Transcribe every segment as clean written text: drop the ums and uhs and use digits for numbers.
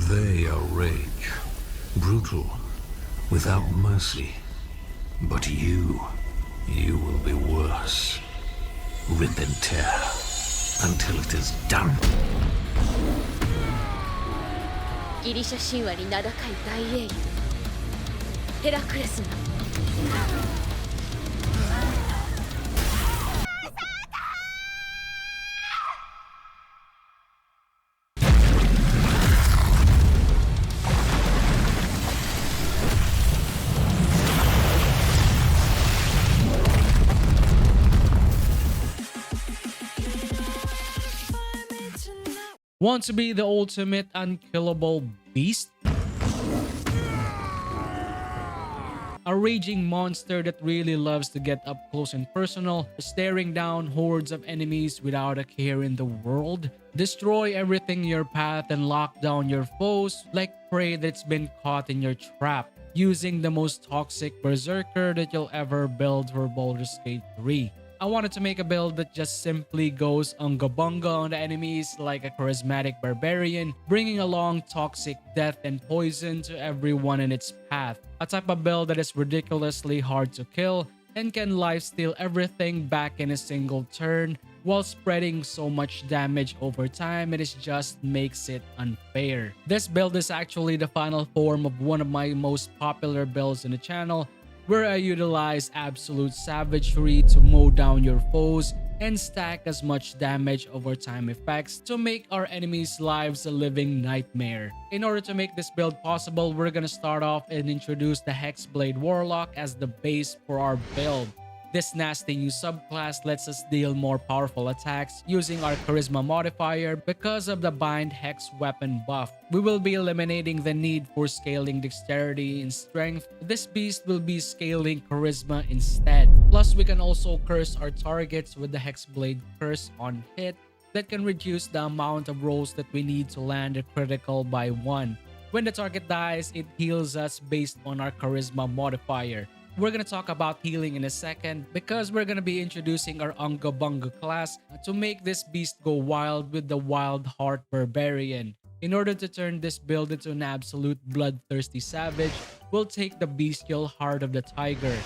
They are rage, brutal, without mercy. But you will be worse. Rip and tear until it is done. ギリシャ神話に名高い大英雄ヘラクレスが Want to be the ultimate unkillable beast? A raging monster that really loves to get up close and personal, staring down hordes of enemies without a care in the world. Destroy everything in your path and lock down your foes like prey that's been caught in your trap, using the most toxic berserker that you'll ever build for Baldur's Gate 3. I wanted to make a build that just simply goes unga bunga on the enemies like a charismatic barbarian, bringing along toxic death and poison to everyone in its path. A type of build that is ridiculously hard to kill and can lifesteal everything back in a single turn while spreading so much damage over time. It just makes it unfair. This build is actually the final form of one of my most popular builds in the channel, where I utilize absolute savagery to mow down your foes and stack as much damage over time effects to make our enemies' lives a living nightmare. In order to make this build possible, we're gonna start off and introduce the Hexblade Warlock as the base for our build. This nasty new subclass lets us deal more powerful attacks using our charisma modifier because of the bind hex weapon buff. We will be eliminating the need for scaling dexterity and strength. This beast will be scaling charisma instead. Plus, we can also curse our targets with the Hexblade curse on hit that can reduce the amount of rolls that we need to land a critical by 1. When the target dies, it heals us based on our charisma modifier. We're gonna talk about healing in a second because we're gonna be introducing our Unga Bunga class to make this beast go wild with the Wild Heart Barbarian. In order to turn this build into an absolute bloodthirsty savage, we'll take the bestial Heart of the Tiger.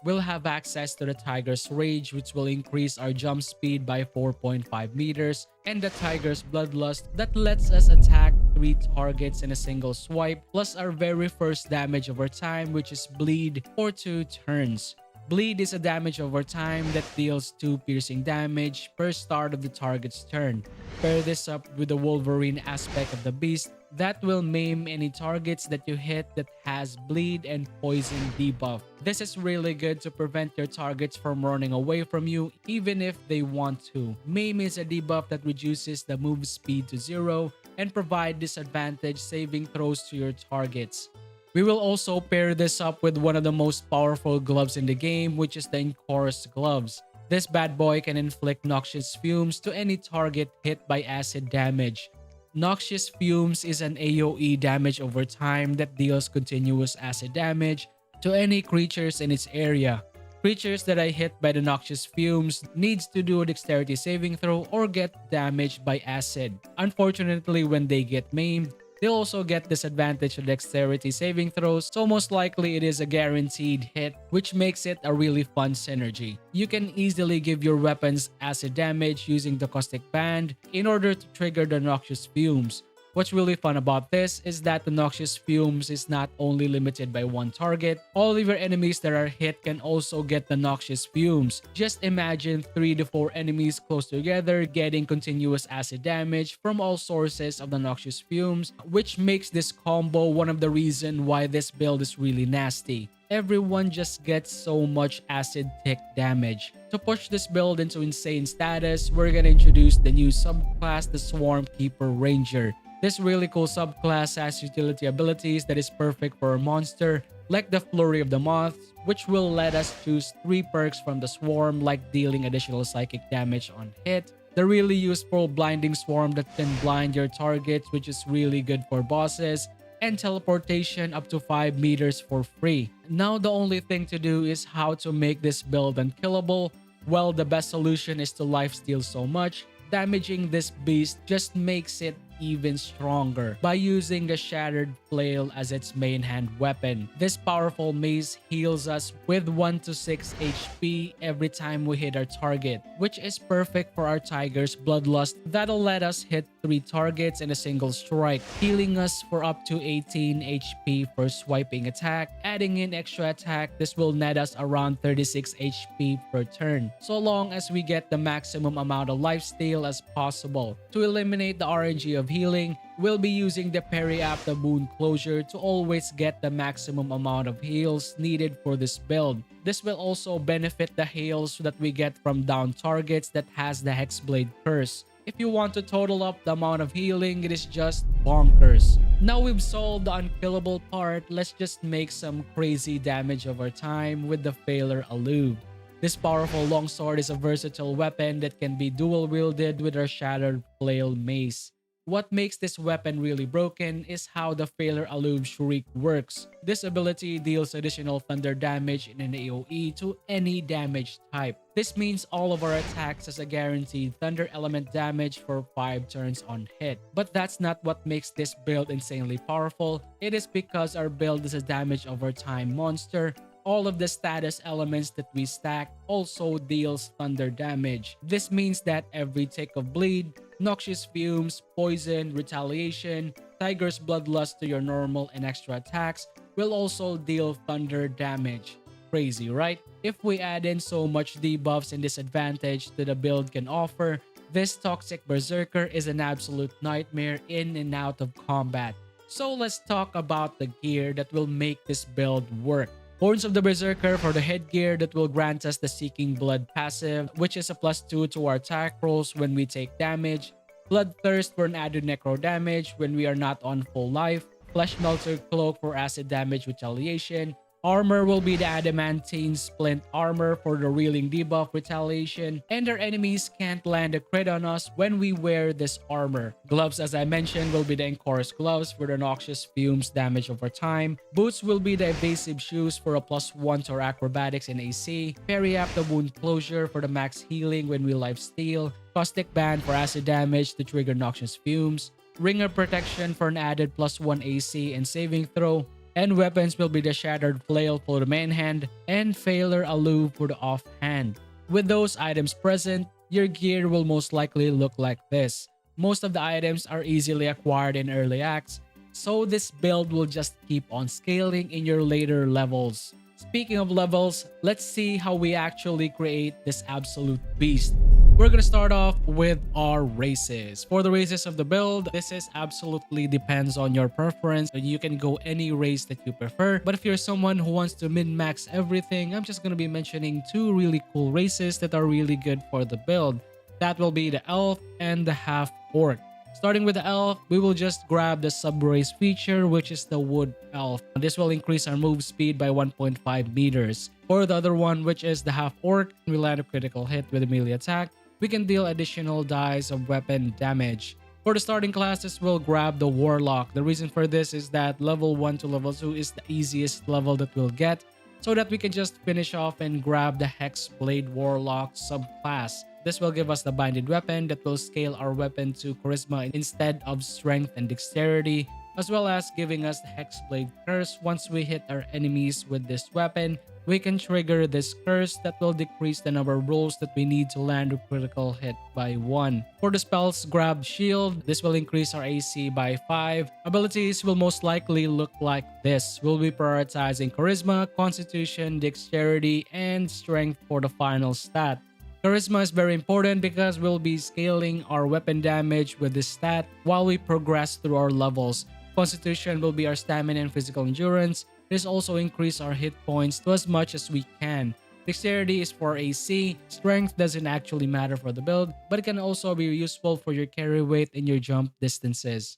We'll have access to the Tiger's Rage, which will increase our jump speed by 4.5 meters, and the Tiger's Bloodlust that lets us attack 3 targets in a single swipe, plus our very first damage over time, which is Bleed for 2 turns. Bleed is a damage over time that deals 2 piercing damage per start of the target's turn. Pair this up with the Wolverine aspect of the beast that will maim any targets that you hit that has bleed and poison debuff. This is really good to prevent your targets from running away from you even if they want to. Maim is a debuff that reduces the move speed to 0 and provide disadvantage saving throws to your targets. We will also pair this up with one of the most powerful gloves in the game, which is the Enchorus gloves. This bad boy can inflict noxious fumes to any target hit by acid damage. Noxious fumes is an AoE damage over time that deals continuous acid damage to any creatures in its area. Creatures that are hit by the noxious fumes needs to do a dexterity saving throw or get damaged by acid. Unfortunately, when they get maimed, they'll also get disadvantage of dexterity saving throws, so most likely it is a guaranteed hit, which makes it a really fun synergy. You can easily give your weapons acid damage using the caustic band in order to trigger the noxious fumes. What's really fun about this is that the noxious fumes is not only limited by 1 target. All of your enemies that are hit can also get the noxious fumes. Just imagine 3 to 4 enemies close together getting continuous acid damage from all sources of the noxious fumes, which makes this combo one of the reasons why this build is really nasty. Everyone just gets so much acid tick damage. To push this build into insane status, we're gonna introduce the new subclass, the Swarmkeeper Ranger. This really cool subclass has utility abilities that is perfect for a monster, like the Flurry of the Moths, which will let us choose 3 perks from the swarm, like dealing additional psychic damage on hit, the really useful Blinding Swarm that can blind your targets, which is really good for bosses, and teleportation up to 5 meters for free. Now the only thing to do is how to make this build unkillable. Well, the best solution is to lifesteal so much. Damaging this beast just makes it even stronger by using the Shattered Flail as its main hand weapon. This powerful mace heals us with 1 to 6 HP every time we hit our target, which is perfect for our Tiger's Bloodlust that'll let us hit 3 targets in a single strike, healing us for up to 18 HP for swiping attack. Adding in extra attack, this will net us around 36 HP per turn, so long as we get the maximum amount of lifesteal as possible. To eliminate the RNG of healing, we'll be using the parry after wound closure to always get the maximum amount of heals needed for this build. This will also benefit the heals that we get from down targets that has the Hexblade curse. If you want to total up the amount of healing, it is just bonkers. Now we've solved the unkillable part, let's just make some crazy damage over time with the Failure Alluve. This powerful longsword is a versatile weapon that can be dual wielded with our Shattered Flail mace. What makes this weapon really broken is how the Failure Alluve Shriek works. This ability deals additional thunder damage in an AoE to any damage type. This means all of our attacks has a guaranteed thunder element damage for 5 turns on hit. But that's not what makes this build insanely powerful. It is because our build is a damage over time monster. All of the status elements that we stack also deals thunder damage. This means that every tick of bleed, noxious fumes, poison, retaliation, Tiger's Bloodlust to your normal and extra attacks will also deal thunder damage. Crazy, right? If we add in so much debuffs and disadvantage that the build can offer, this toxic Berserker is an absolute nightmare in and out of combat. So let's talk about the gear that will make this build work. Horns of the Berserker for the headgear that will grant us the Seeking Blood passive, which is a +2 to our attack rolls when we take damage. Bloodthirst for an added necro damage when we are not on full life. Flesh Melter Cloak for acid damage retaliation. Armor will be the Adamantine Splint armor for the Reeling debuff retaliation, and our enemies can't land a crit on us when we wear this armor. Gloves, as I mentioned, will be the Enchorus gloves for the Noxious Fumes damage over time. Boots will be the Evasive shoes for a +1 to our acrobatics and AC. Parry after wound closure for the max healing when we lifesteal. Caustic Band for acid damage to trigger Noxious Fumes. Ringer protection for an added +1 AC and saving throw. And weapons will be the Shattered Flail for the main hand and Failure Alluve for the offhand. With those items present, your gear will most likely look like this. Most of the items are easily acquired in early acts, so this build will just keep on scaling in your later levels. Speaking of levels, let's see how we actually create this absolute beast. We're gonna start off with our races. For the races of the build, this is absolutely depends on your preference. You can go any race that you prefer. But if you're someone who wants to min-max everything, I'm just gonna be mentioning 2 really cool races that are really good for the build. That will be the Elf and the Half-Orc. Starting with the Elf, we will just grab the sub-race feature, which is the Wood Elf. This will increase our move speed by 1.5 meters. For the other one, which is the Half-Orc, we land a critical hit with a melee attack. We can deal additional dice of weapon damage. For the starting classes, we'll grab the Warlock. The reason for this is that level 1 to level 2 is the easiest level that we'll get, so that we can just finish off and grab the Hexblade Warlock subclass. This will give us the binded weapon that will scale our weapon to charisma instead of strength and dexterity, as well as giving us the Hexblade curse. Once we hit our enemies with this weapon, we can trigger this curse that will decrease the number of rolls that we need to land a critical hit by 1. For the spells, grab Shield. This will increase our AC by 5. Abilities will most likely look like this. We'll be prioritizing Charisma, Constitution, Dexterity, and Strength for the final stat. Charisma is very important because we'll be scaling our weapon damage with this stat while we progress through our levels. Constitution will be our stamina and physical endurance. This also increase our hit points to as much as we can. Dexterity is for AC. Strength doesn't actually matter for the build, but it can also be useful for your carry weight and your jump distances.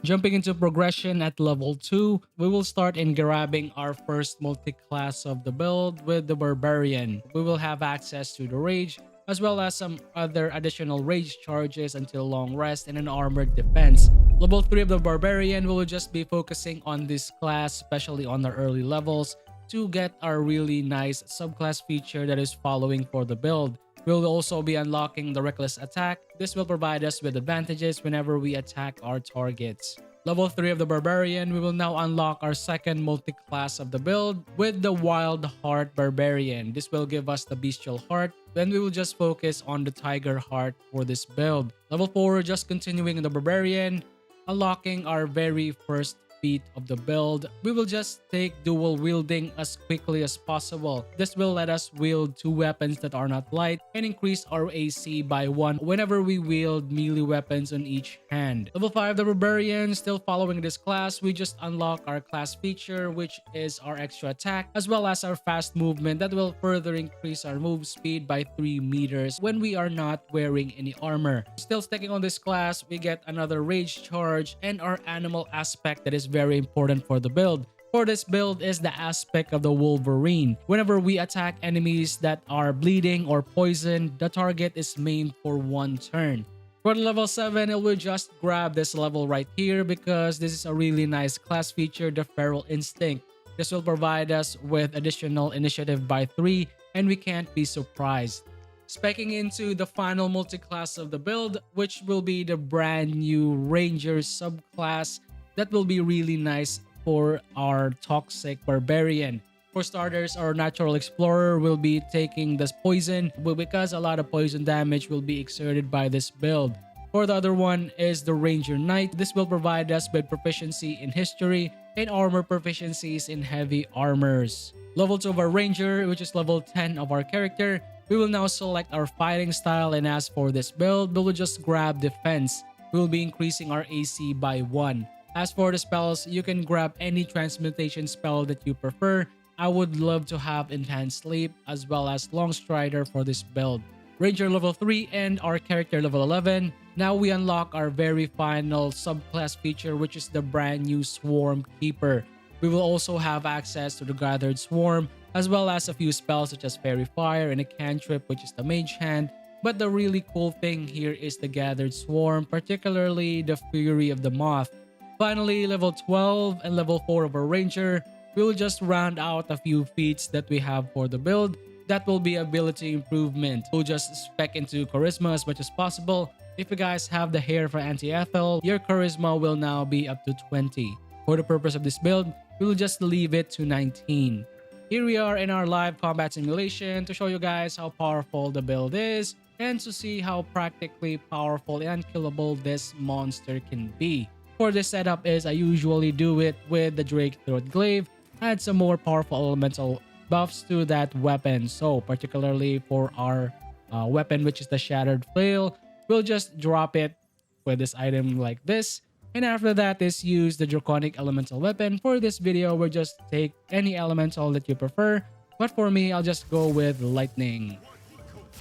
Jumping into progression at level 2, we will start in grabbing our first multi-class of the build with the Barbarian. We will have access to the Rage, as well as some other additional Rage charges until long rest and an armored defense. Level 3 of the Barbarian, we will just be focusing on this class, especially on the early levels, to get our really nice subclass feature that is following for the build. We'll also be unlocking the Reckless Attack. This will provide us with advantages whenever we attack our targets. Level 3 of the Barbarian, we will now unlock our second multi-class of the build with the Wild Heart Barbarian. This will give us the Bestial Heart. Then we will just focus on the Tiger Heart for this build. Level 4, just continuing in the Barbarian, unlocking our very first feat of the build. We will just take dual wielding as quickly as possible. This will let us wield 2 weapons that are not light and increase our AC by 1 whenever we wield melee weapons on each hand. Level 5, the Barbarian, still following this class, we just unlock our class feature, which is our extra attack, as well as our fast movement that will further increase our move speed by 3 meters when we are not wearing any armor. Still sticking on this class, we get another rage charge and our animal aspect that is very important for the build. For this build is the aspect of the Wolverine. Whenever we attack enemies that are bleeding or poisoned, the target is maimed for 1 turn. For the level 7, it will just grab this level right here because this is a really nice class feature, the Feral Instinct. This will provide us with additional initiative by 3 and we can't be surprised. Specking into the final multi-class of the build, which will be the brand new Ranger subclass that will be really nice for our Toxic Barbarian. For starters, our Natural Explorer will be taking this poison because a lot of poison damage will be exerted by this build. For the other one is the Ranger Knight. This will provide us with proficiency in history and armor proficiencies in heavy armors. Level 2 of our Ranger, which is level 10 of our character, we will now select our fighting style, and as for this build, we will just grab defense. We will be increasing our AC by 1. As for the spells, you can grab any transmutation spell that you prefer. I would love to have Enhanced Sleep as well as Long Strider for this build. Ranger level 3 and our character level 11. Now we unlock our very final subclass feature, which is the brand new Swarmkeeper. We will also have access to the Gathered Swarm as well as a few spells such as Fairy Fire and a cantrip, which is the Mage Hand. But the really cool thing here is the Gathered Swarm, particularly the Fury of the Moth. Finally, level 12 and level 4 of our Ranger, we will just round out a few feats that we have for the build. That will be ability improvement. We'll just spec into Charisma as much as possible. If you guys have the hair for Anti-Ethel, your Charisma will now be up to 20. For the purpose of this build, we will just leave it to 19. Here we are in our live combat simulation to show you guys how powerful the build is and to see how practically powerful and unkillable this monster can be. For this setup is I usually do it with the Drake Throat Glaive, add some more powerful elemental buffs to that weapon. So particularly for our weapon, which is the Shattered Flail, we'll just drop it with this item like this. And after that is use the Draconic Elemental Weapon. For this video, we'll just take any elemental that you prefer. But for me, I'll just go with Lightning.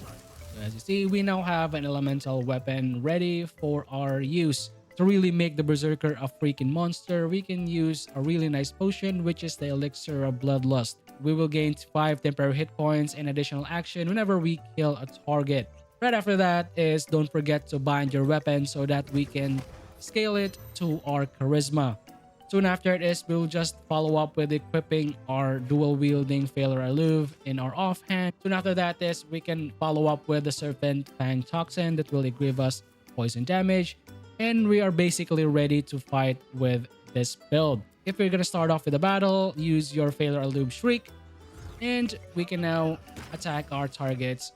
So as you see, we now have an elemental weapon ready for our use. To really make the Berserker a freaking monster, we can use a really nice potion, which is the Elixir of Bloodlust. We will gain 5 temporary hit points and additional action whenever we kill a target. Right after that is don't forget to bind your weapon so that we can scale it to our Charisma. Soon after it is, we'll just follow up with equipping our dual wielding Failure Alluve in our offhand. Soon after that is we can follow up with the Serpent Fang Toxin that will give us poison damage. And we are basically ready to fight with this build. If we're gonna start off with a battle, use your Failure Alluve Shriek, and we can now attack our targets.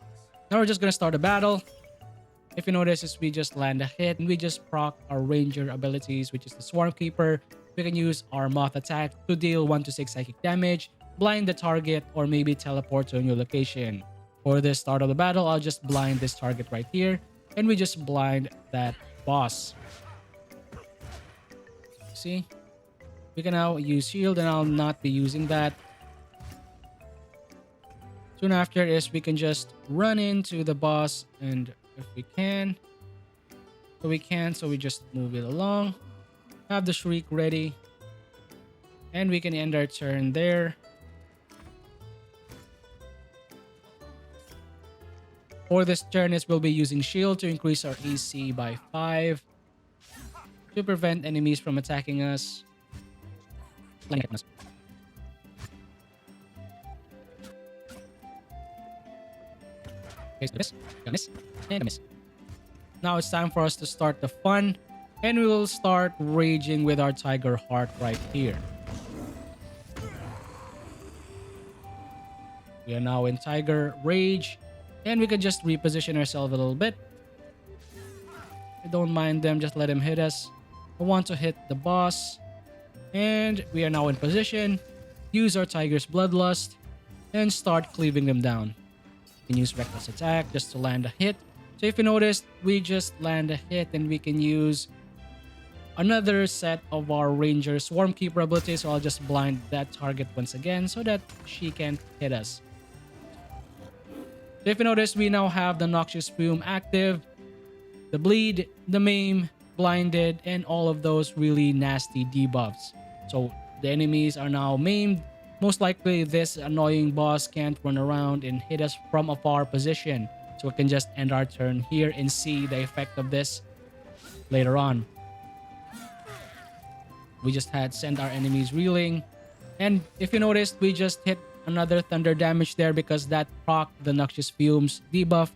Now we're just gonna start a battle. If you notice, is we just land a hit and we just proc our Ranger abilities, which is the Swarmkeeper. We can use our Moth attack to deal 1 to 6 psychic damage, blind the target, or maybe teleport to a new location. For the start of the battle, I'll just blind this target right here, and we just blind that boss. See? We can now use shield, and I'll not be using that. Soon after is we can just run into the boss, and if we can, so we just move it along. Have the Shriek ready, and we can end our turn there. For this turn is we'll be using shield to increase our AC by 5 to prevent enemies from attacking us. Okay, so miss, got miss, and a miss. Now it's time for us to start the fun, and we will start raging with our Tiger Heart right here. We are now in Tiger Rage, and we can just reposition ourselves a little bit. I don't mind them, just let him hit us. I want to hit the boss, and we are now in position. Use our Tiger's Bloodlust, and start cleaving them down. We can use Reckless Attack just to land a hit. So if you noticed, we just land a hit and we can use another set of our Ranger Swarmkeeper ability. So I'll just blind that target once again so that she can't hit us. So if you notice, we now have the Noxious Fume active, the Bleed, the Maim, Blinded, and all of those really nasty debuffs. So the enemies are now maimed. Most likely this annoying boss can't run around and hit us from a far position. So we can just end our turn here and see the effect of this later on. We just had sent our enemies reeling. And if you noticed, we just hit another thunder damage there because that proc the Noxious Fumes debuff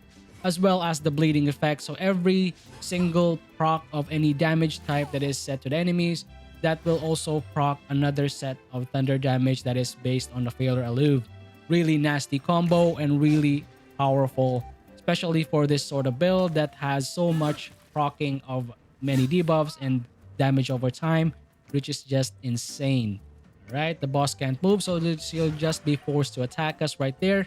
as well as the bleeding effect. So every single proc of any damage type that is set to the enemies, that will also proc another set of thunder damage that is based on the Failure Alluve. Really nasty combo and really powerful, especially for this sort of build that has so much proccing of many debuffs and damage over time, which is just insane. Alright, the boss can't move, so he'll just be forced to attack us right there.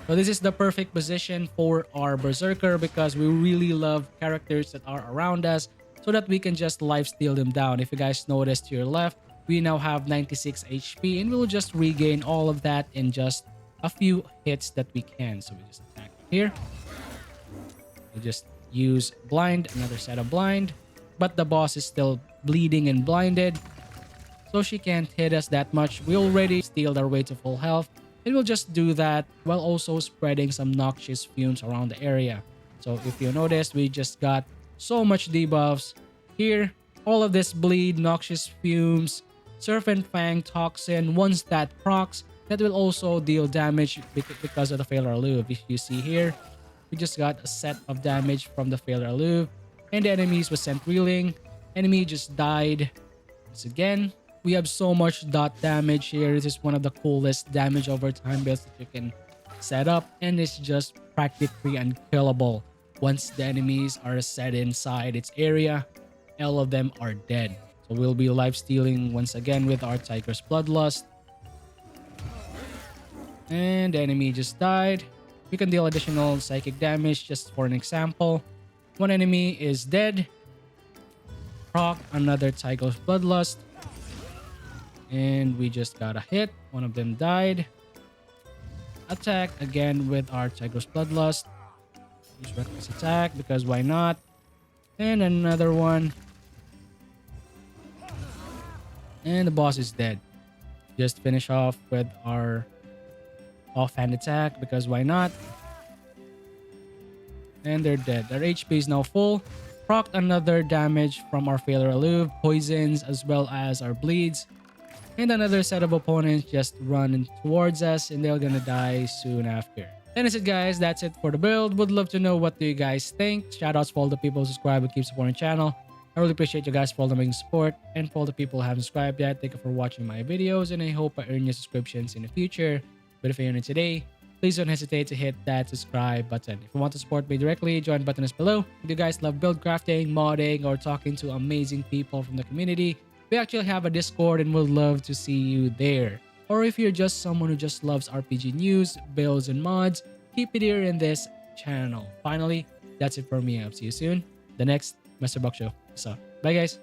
So this is the perfect position for our Berserker because we really love characters that are around us so that we can just lifesteal them down. If you guys notice to your left, we now have 96 HP and we'll just regain all of that in just a few hits that we can. So we just attack here. We'll just use blind, another set of blind, but the boss is still bleeding and blinded, so she can't hit us that much. We already stealed our way to full health, and we'll just do that while also spreading some noxious fumes around the area. So if you notice, we just got so much debuffs here. All of this bleed, noxious fumes, Serpent Fang Toxin. Once that procs, that will also deal damage because of the Failure Alluve. If you see here, we just got a set of damage from the Failure Alluve, and the enemies was sent reeling. Enemy just died. Once again, we have so much dot damage here. This is one of the coolest damage over time builds that you can set up, and it's just practically unkillable. Once the enemies are set inside its area, all of them are dead. So we'll be lifestealing once again with our Tiger's Bloodlust. And the enemy just died. We can deal additional psychic damage just for an example. One enemy is dead. Proc another Tiger's Bloodlust. And we just got a hit. One of them died. Attack again with our Tiger's Bloodlust. Use Reckless Attack because why not? And another one. And the boss is dead. Just finish off with our offhand attack because why not? And they're dead. Their HP is now full. Proc another damage from our Failure Alluve, poisons, as well as our bleeds. And another set of opponents just run towards us and they're gonna die soon after. And that's it, guys. That's it for the build. Would love to know what do you guys think. Shoutouts for all the people who subscribe and keep supporting the channel. I really appreciate you guys for all the amazing support. And for all the people who haven't subscribed yet, thank you for watching my videos. And I hope I earn your subscriptions in the future. But if you're new today, please don't hesitate to hit that subscribe button. If you want to support me directly, join button is below. If you guys love build crafting, modding, or talking to amazing people from the community, we actually have a Discord and would love to see you there. Or if you're just someone who just loves RPG news, builds, and mods, keep it here in this channel. Finally, that's it for me. I'll see you soon. The next Mr. Buck Show. So, bye guys.